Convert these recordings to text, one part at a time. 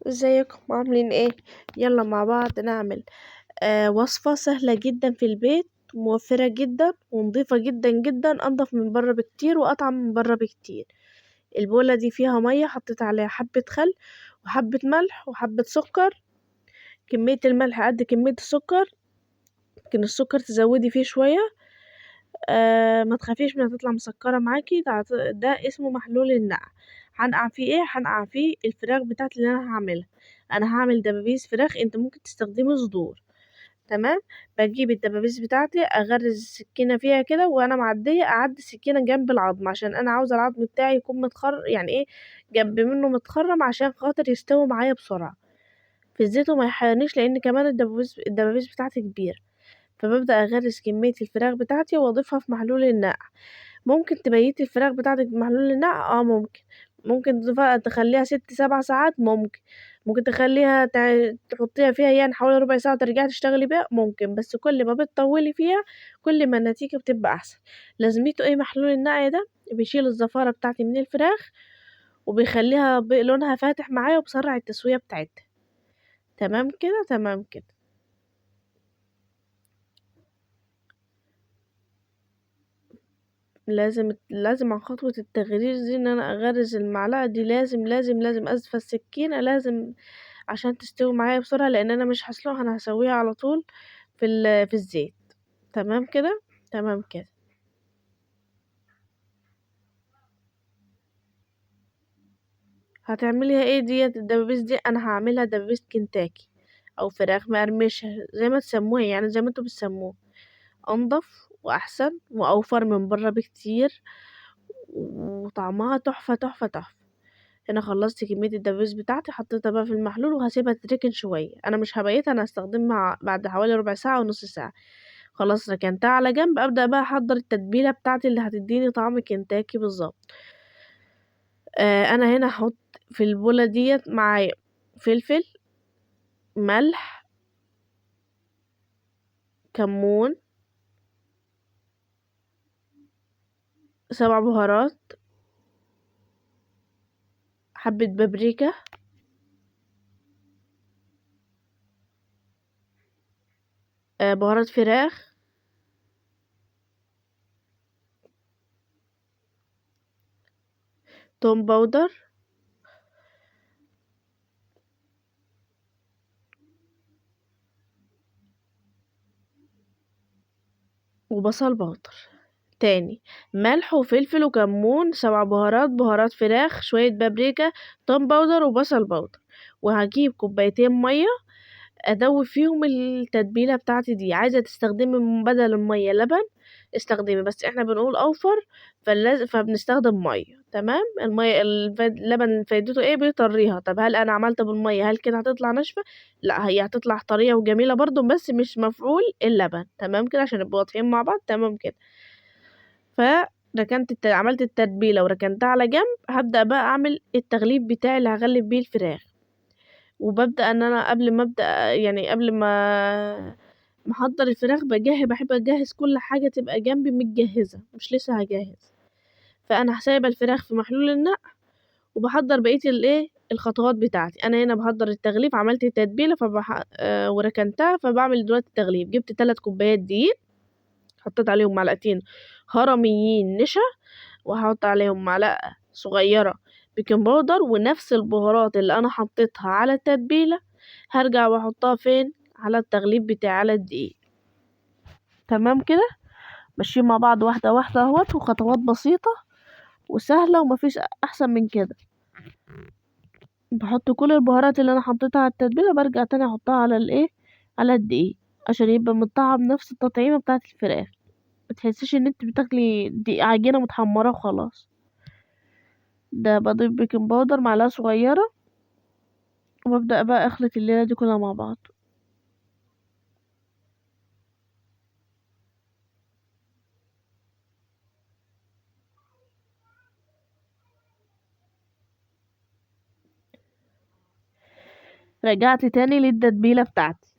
ازيكم عاملين ايه؟ يلا مع بعض نعمل وصفة سهلة جدا في البيت، موفرة جدا ونضيفة جدا جدا، انضف من بره بكتير واطعم من بره بكتير. البولة دي فيها مية، حطيت عليها حبة خل وحبة ملح وحبة سكر. كمية الملح قد كمية السكر، ممكن السكر تزودي فيه شوية. ما تخافيش من هتطلع مسكرة معاكي. ده اسمه محلول النقع. هنقع فيه ايه؟ هنقع فيه الفراخ بتاعتي اللي انا هعملها. انا هعمل دبابيس فراخ، انت ممكن تستخدمي صدور. تمام. بجيب الدبابيس بتاعتي، اغرز السكينة فيها كده وانا معدية، اعدي السكينة جنب العظم عشان انا عاوزة العظم بتاعي يكون يعني ايه، جنب منه متخرم عشان خاطر يستوي معايا بسرعة في الزيت وما يحرقنيش، لان كمان الدبابيس بتاعتي كبيرة. فببدأ أغرز كمية الفراخ بتاعتي وأضيفها في محلول النقع. ممكن تبيتي الفراخ بتاعتك بمحلول النقع، ممكن تضيفها تخليها 6 7 ساعات، ممكن تخليها تحطيها فيها يعني حوالي ربع ساعة وترجعي تشتغلي بيها، ممكن. بس كل ما بتطولي فيها كل ما النتيجة بتبقى أحسن. لازمته ايه محلول النقع ده؟ بيشيل الزفارة بتاعتي من الفراخ وبيخليها لونها فاتح معايا وبسرع التسوية بتاعتها. تمام كده، تمام كده. لازم عن خطوة التغريز دي ان انا اغرز المعلقة دي، لازم ازفى السكينة، لازم عشان تستوي معايا بسرعة، لان انا مش هسلقها، انا هسويها على طول في الزيت. تمام كده، تمام كده. هتعمليها ايه ديت الدبابيس دي؟ انا هعملها دبابيس كنتاكي او فراخ مقرمشة، زي ما تسموها يعني، زي ما انتوا بتسموها. انضف واحسن واوفر من بره بكتير، وطعمها تحفة تحفة تحفة. هنا خلصت كمية الدبابيس بتاعتي، حطيتها بقى في المحلول وهسيبها تتركن شوية. انا مش هبيتها، انا هستخدمها بعد حوالي ربع ساعة ونص ساعة. خلاص ركنتها على جنب، ابدأ بقى احضر التتبيلة بتاعتي اللي هتديني طعم كنتاكي بالظبط. انا هنا هحط في البولة ديت معايا فلفل، ملح، كمون، 7 بهارات، حبة بابريكا، بهارات فراخ، توم باودر، وبصل باودر. تاني: ملح وفلفل وكمون، 7 بهارات، بهارات فراخ، شوية بابريكا، توم باودر وبصل باودر. وهجيب كوبايتين مية ادوب فيهم التتبيلة بتاعتي دي. عايزة تستخدمي بدل المية لبن استخدمي، بس احنا بنقول اوفر فبنستخدم مية. تمام. اللبن فايدته ايه؟ بيطريها. طب هل انا عملت بالمية هل كده هتطلع ناشفة؟ لا، هي هتطلع طرية وجميلة برضو، بس مش مفعول اللبن. تمام كده عشان نبقى واضحين مع بعض. تمام كده. عملت التتبيله وركنتها على جنب. هبدا بقى اعمل التغليف بتاعي اللي هغلف بيه الفراخ. وببدا ان انا قبل ما ابدا، يعني قبل ما احضر الفراخ بحب اجهز كل حاجه تبقى جنبي متجهزه، مش لسه هجهز. فانا سايبه الفراخ في محلول النقع وبحضر بقيه الخطوات بتاعتي. انا هنا بحضر التغليف، عملت التتبيله وركنتها، فبعمل دلوقتي التغليف. جبت 3 كوبايات دقيق، حطيت عليهم معلقتين هرميين نشا، وهحط عليهم معلقة صغيرة بيكنج باودر، ونفس البهارات اللي انا حطيتها على التتبيلة هرجع واحطها فين؟ على التغليف بتاعي، على الدقيق. تمام كده. ماشيين مع بعض واحدة واحدة اهوت، وخطوات بسيطة وسهلة ومفيش احسن من كده. بحط كل البهارات اللي انا حطيتها على التتبيلة، برجع تاني احطها على على الدقيق عشان يبقى متطعم نفس التطعيمة بتاعة الفراخ. متحسيش ان انت بتاكلي دي عجينة متحمرة وخلاص. ده بضيف بيكنج باودر معلقة صغيرة، وببدأ بقى اخلط الليلة دي كلها مع بعض. رجعت تاني للتتبيلة بتاعتي،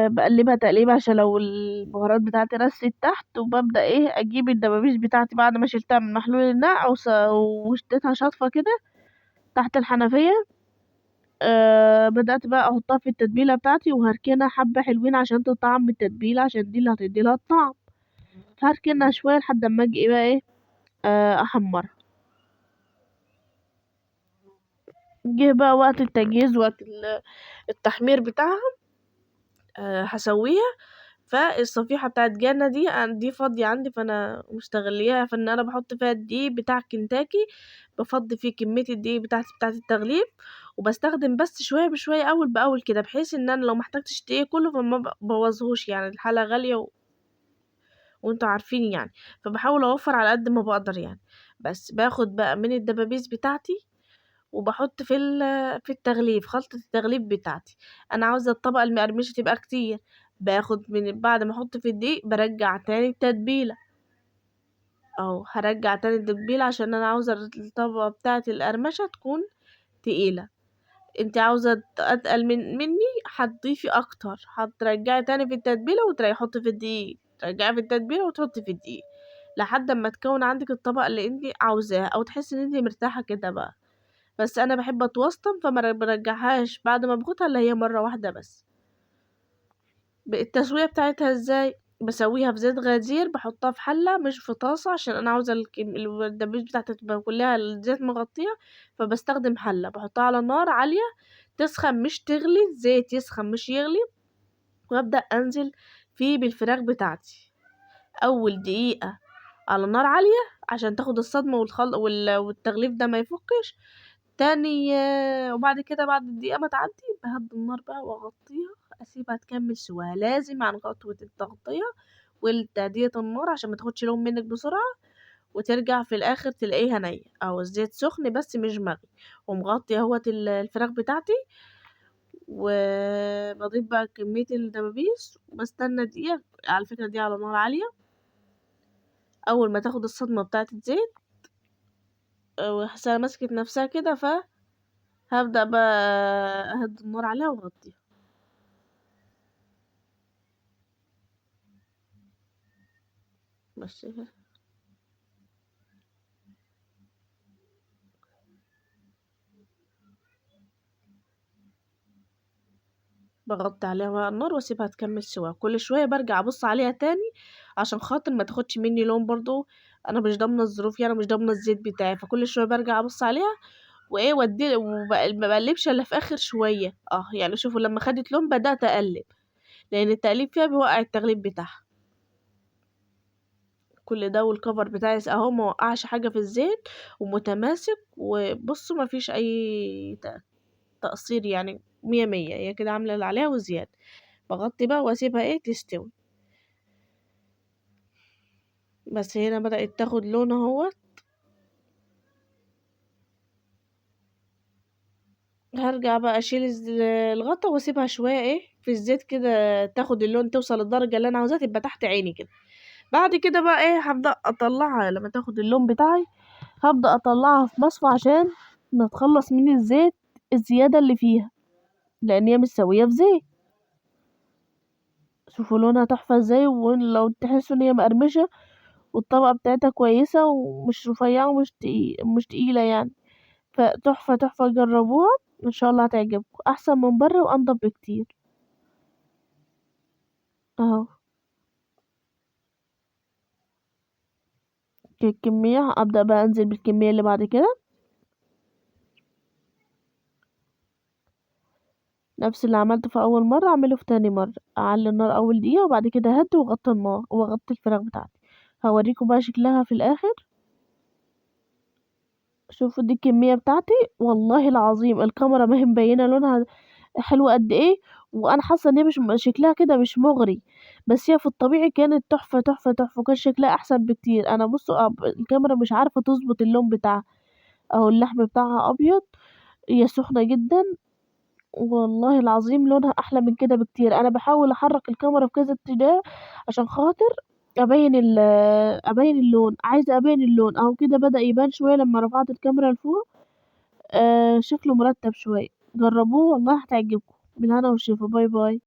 بقلبها تقليبة عشان لو البهارات بتاعتي رست تحت. وببدأ اجيب الدبابيس بتاعتي بعد ما شلتها من محلول النقع وشدتها شطفة كده تحت الحنفية. بدأت بقى احطها في التتبيلة بتاعتي وهركنها حبة حلوين عشان تطعم بالتتبيلة، عشان دي اللي هتدي لها الطعم. هركنها شوية لحد اما اجي بقى ايه احمرها. جه بقى وقت التجهيز، وقت التحمير بتاعها. هسويها. فالصفيحة بتاعت جانا دي فاضية عندي، فانا مستغليها في ان انا بحط فيها الدقيق بتاع كنتاكي. بفضي فيه كمية الدقيق بتاعت التغليف، وبستخدم بس شوية بشوية اول باول كده، بحيث ان انا لو محتاجتش الدقيق كله فما بوظهوش، يعني الحالة غالية وانتوا عارفين يعني. فبحاول اوفر على قد ما بقدر يعني. بس باخد بقى من الدبابيس بتاعتي، وبحط في التغليف، خلطة التغليف بتاعتي. انا عاوزة الطبقة المقرمشة تبقى كتير، باخد من بعد ما احط في الدقيق برجع تاني التتبيلة، او هرجع تاني التتبيلة عشان انا عاوزة الطبقة بتاعة القرمشة تكون تقيلة. انت عاوزة اتقل مني هتضيفي اكتر، هترجعي تاني في التتبيلة وتحطي في الدقيق، ترجعي في التتبيلة وتحطي في الدقيق لحد ما تكون عندك الطبقة اللي انت عاوزاها، او تحسي ان انت مرتاحة كده بقى. بس انا بحب اتوسطن، فما برجعهاش بعد ما باخدها اللي هي مرة واحدة بس. التسوية بتاعتها ازاي؟ بسويها في زيت غزير، بحطها في حلة مش في طاسة، عشان انا عاوزة الدبيس بتاعتها تبقى كلها الزيت مغطية. فبستخدم حلة بحطها على نار عالية تسخن مش تغلي، الزيت يسخن مش يغلي. وابدأ انزل فيه بالفراخ بتاعتي اول دقيقة على نار عالية عشان تاخد الصدمة والتغليف ده ما يفكش. تاني وبعد كده بعد الدقيقة ما تعدي بهدي النار بقى واغطيها، اسيبها تكمل سواها. لازم عن خطوة التغطية والتهدية النار عشان ما تاخدش لون منك بسرعة، وترجع في الاخر تلاقيها نية او الزيت سخن بس مش مغلي. ومغطي اهوت الفراخ بتاعتي، وبضيف بقى كمية الدبابيس وبستنى دقيقة. على فكرة دي على نار عالية. اول ما تاخد الصدمة بتاعة الزيت وحسها مسكت نفسها كده، فهبدأ بقى اهد النار عليها واغطيها. بس كده. بغطي عليها بقى النار واسيبها تكمل سوا. كل شوية برجع ابص عليها تاني عشان خاطر ما تاخدش مني لون برضو. انا مش ضامنة الظروف يعني، مش ضامنة الزيت بتاعي، فكل شوية برجع ابص عليها وايه ودي، وما بقلبش الا في اخر شوية. يعني شوفوا لما خدت لون بدأت اقلب، لان التقليب فيها بيوقع التغليب بتاعها. كل ده والكفر بتاعي اهو ما وقعش حاجة في الزيت، ومتماسك. وبصوا ما فيش اي تقصير يعني، مية مية هي كده عاملة اللي عليها وزيادة. بغطي بقى واسيبها ايه تستوي. بس هنا بدأت تاخد لون اهو. هرجع بقى اشيل الغطا واسيبها شوية ايه في الزيت كده تاخد اللون، توصل للدرجة اللي انا عاوزاها تبقى تحت عيني كده. بعد كده بقى ايه هبدأ اطلعها لما تاخد اللون بتاعي. هبدأ اطلعها في مصفى عشان نتخلص من الزيت الزيادة اللي فيها، لان هي متسوية في زيت. شوفوا لونها تحفة ازاي، ولو تحسوا ان هي مقرمشة والطبقة بتاعتها كويسة ومش رفيعة مش تقيلة يعني. فتحفة تحفة، جربوها ان شاء الله هتعجبكم احسن من بره وانضف بكتير. اهو الكمية. ابدأ بقى انزل بالكمية اللي بعد كده، نفس اللي عملته في اول مرة اعمله في تاني مرة. اعلي النار اول دقيقة وبعد كده هدي وغطي النار وغطي الفراخ بتاعتي. هوريكم بقى شكلها في الاخر. شوفوا دي الكمية بتاعتي، والله العظيم الكاميرا ما هي مبينة لونها حلو قد ايه. وانا حاسة ان هي مش شكلها كده مش مغري، بس هي في الطبيعي كانت تحفة تحفة تحفة، وكان شكلها احسن بكتير. انا بصوا الكاميرا مش عارفة تظبط اللون بتاعها. اهو اللحم بتاعها ابيض، هي سخنة جدا. والله العظيم لونها احلى من كده بكتير. انا بحاول احرك الكاميرا في كذا اتجاه عشان خاطر ابين اللون. عايزه ابين اللون اهو كده بدأ يبان شويه لما رفعت الكاميرا لفوق. شكله مرتب شويه. جربوه والله هتعجبكم. بالهنا والشفا. باي باي.